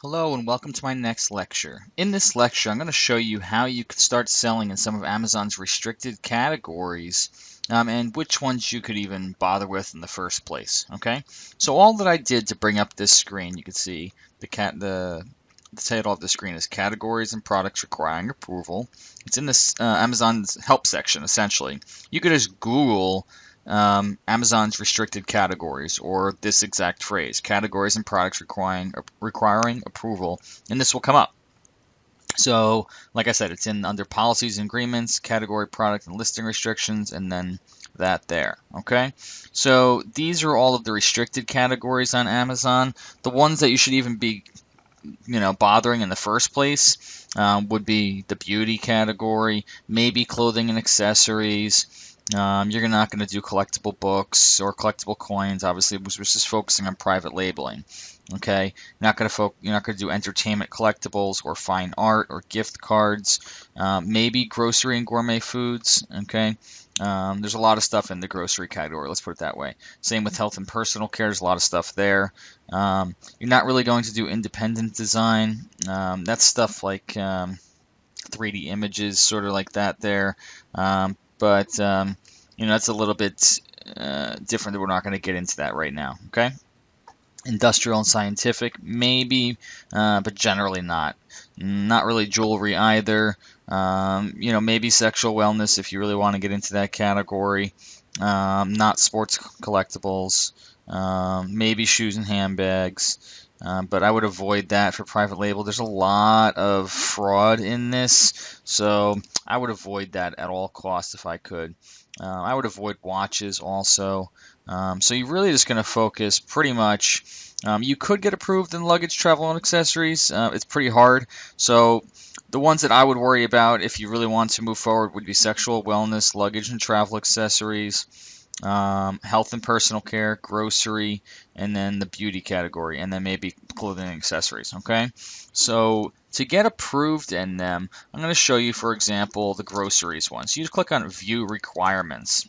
Hello and welcome to my next lecture. In this lecture, I'm going to show you how you could start selling in some of Amazon's restricted categories and which ones you could even bother with in the first place. Okay, so all that I did to bring up this screen, you can see the title of the screen is Categories and Products Requiring Approval. It's in this Amazon's help section, essentially. You could just Google Amazon's restricted categories, or this exact phrase, categories and products requiring approval, and this will come up. So, like I said, it's under policies and agreements, category, product, and listing restrictions, and then that there. Okay, so these are all of the restricted categories on Amazon. The ones that you should even be bothering in the first place would be the beauty category, maybe clothing and accessories. You're not going to do collectible books or collectible coins, obviously, which is just focusing on private labeling. Okay, you're not going to do entertainment collectibles or fine art or gift cards. Maybe grocery and gourmet foods. Okay, there's a lot of stuff in the grocery category. Let's put it that way. Same with health and personal care. There's a lot of stuff there. You're not really going to do independent design. That's stuff like 3D images, sort of like that there. But that's a little bit different. We're not going to get into that right now. Okay, industrial and scientific, maybe, but generally not. Not really jewelry either. Maybe sexual wellness if you really want to get into that category. Not sports collectibles. Maybe shoes and handbags. But I would avoid that for private label. There's a lot of fraud in this, so I would avoid that at all costs if I could. I would avoid watches also. So you're really just going to focus pretty much. You could get approved in luggage, travel, and accessories. It's pretty hard. So the ones that I would worry about if you really want to move forward would be sexual wellness, luggage and travel accessories, health and personal care, grocery, and then the beauty category, and then maybe clothing and accessories. Okay, so to get approved in them, I'm going to show you, for example, the groceries one. So you just click on View Requirements.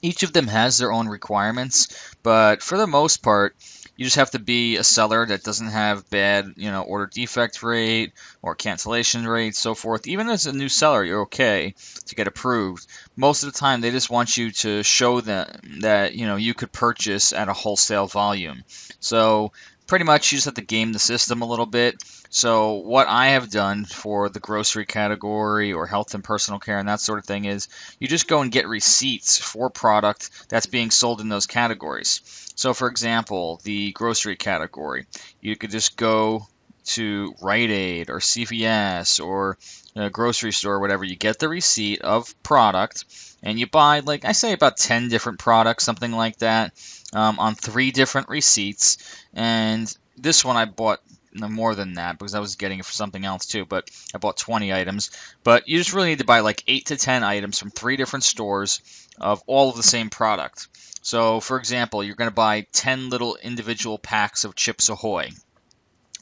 Each of them has their own requirements, but for the most part, you just have to be a seller that doesn't have bad, order defect rate or cancellation rate, so forth. Even as a new seller, you're okay to get approved. Most of the time, they just want you to show them that, you could purchase at a wholesale volume. So pretty much you just have to game the system a little bit. So what I have done for the grocery category or health and personal care and that sort of thing is you just go and get receipts for product that's being sold in those categories. So for example, the grocery category, you could just go to Rite Aid or CVS or a grocery store or whatever. You get the receipt of product and you buy, like I say, about 10 different products, something like that, on 3 different receipts. And this one I bought more than that because I was getting it for something else too, but I bought 20 items. But you just really need to buy like 8 to 10 items from 3 different stores of all of the same product. So for example, you're going to buy 10 little individual packs of Chips Ahoy.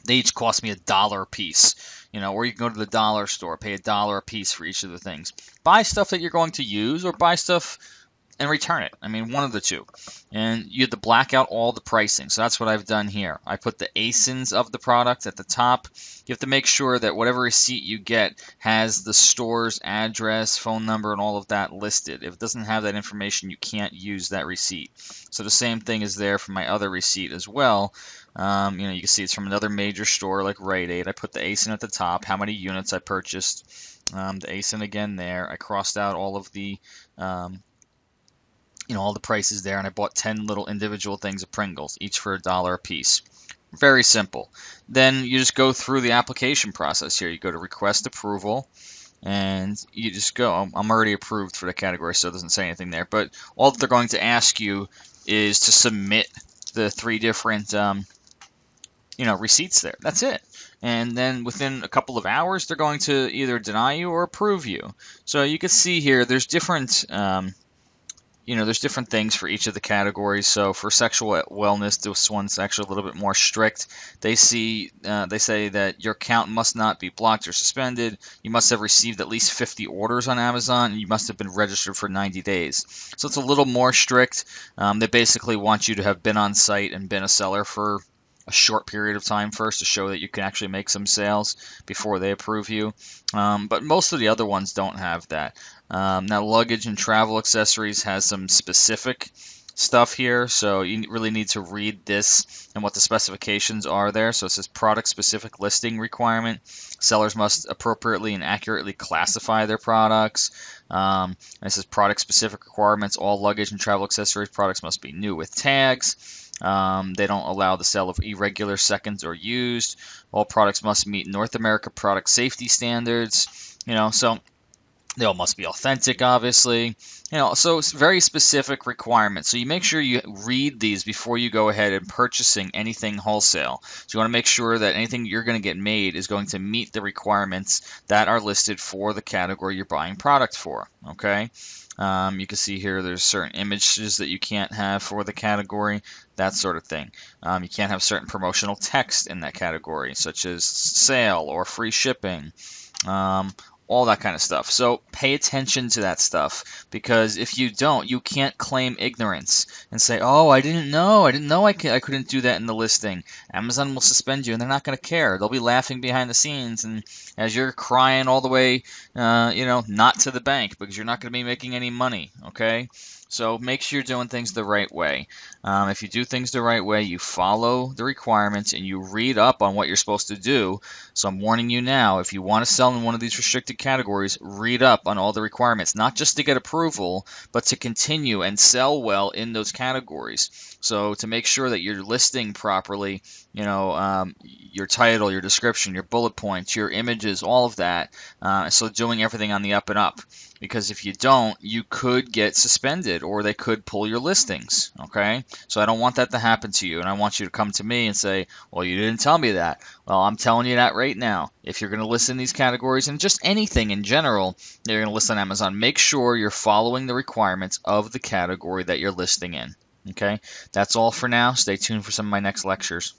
They each cost me $1 a piece, or you can go to the dollar store, pay $1 a piece for each of the things. Buy stuff that you're going to use, or buy stuff and return it. I mean, one of the two. And you have to black out all the pricing. So that's what I've done here. I put the ASINs of the product at the top. You have to make sure that whatever receipt you get has the store's address, phone number, and all of that listed. If it doesn't have that information, you can't use that receipt. So the same thing is there for my other receipt as well. You can see it's from another major store like Rite Aid. I put the ASIN at the top, how many units I purchased, the ASIN again there. I crossed out all of the all the prices there, and I bought 10 little individual things of Pringles, each for $1 a piece. Very simple. Then you just go through the application process here. You go to Request Approval, and you just go. I'm already approved for the category, so it doesn't say anything there. But all that they're going to ask you is to submit the 3 different, receipts there. That's it. And then within a couple of hours, they're going to either deny you or approve you. So you can see here, there's different. There's different things for each of the categories. So for sexual wellness, this one's actually a little bit more strict. They say that your account must not be blocked or suspended. You must have received at least 50 orders on Amazon, and you must have been registered for 90 days. So it's a little more strict. They basically want you to have been on site and been a seller for a short period of time first to show that you can actually make some sales before they approve you. But most of the other ones don't have that. Now, luggage and travel accessories has some specific stuff here, so you really need to read this and what the specifications are there. So it says product specific listing requirement. Sellers must appropriately and accurately classify their products. And it says product specific requirements. All luggage and travel accessories products must be new with tags. They don't allow the sale of irregular, seconds, or used. All products must meet North America product safety standards. So they all must be authentic, obviously. So it's very specific requirements. So you make sure you read these before you go ahead and purchasing anything wholesale. So you want to make sure that anything you're going to get made is going to meet the requirements that are listed for the category you're buying product for. Okay. You can see here there's certain images that you can't have for the category, that sort of thing. You can't have certain promotional text in that category, such as sale or free shipping. All that kind of stuff. So pay attention to that stuff, because if you don't, you can't claim ignorance and say, oh, I didn't know I couldn't do that in the listing. Amazon will suspend you, and they're not going to care. They'll be laughing behind the scenes, and as you're crying all the way, not to the bank, because you're not going to be making any money, okay? So make sure you're doing things the right way. If you do things the right way, you follow the requirements and you read up on what you're supposed to do. So I'm warning you now, if you want to sell in one of these restricted categories, read up on all the requirements, not just to get approval, but to continue and sell well in those categories. So to make sure that you're listing properly, your title, your description, your bullet points, your images, all of that. So doing everything on the up and up. Because if you don't, you could get suspended, or they could pull your listings, okay? So I don't want that to happen to you, and I want you to come to me and say, well, you didn't tell me that. Well, I'm telling you that right now. If you're going to list in these categories, and just anything in general that you're going to list on Amazon, make sure you're following the requirements of the category that you're listing in, okay? That's all for now. Stay tuned for some of my next lectures.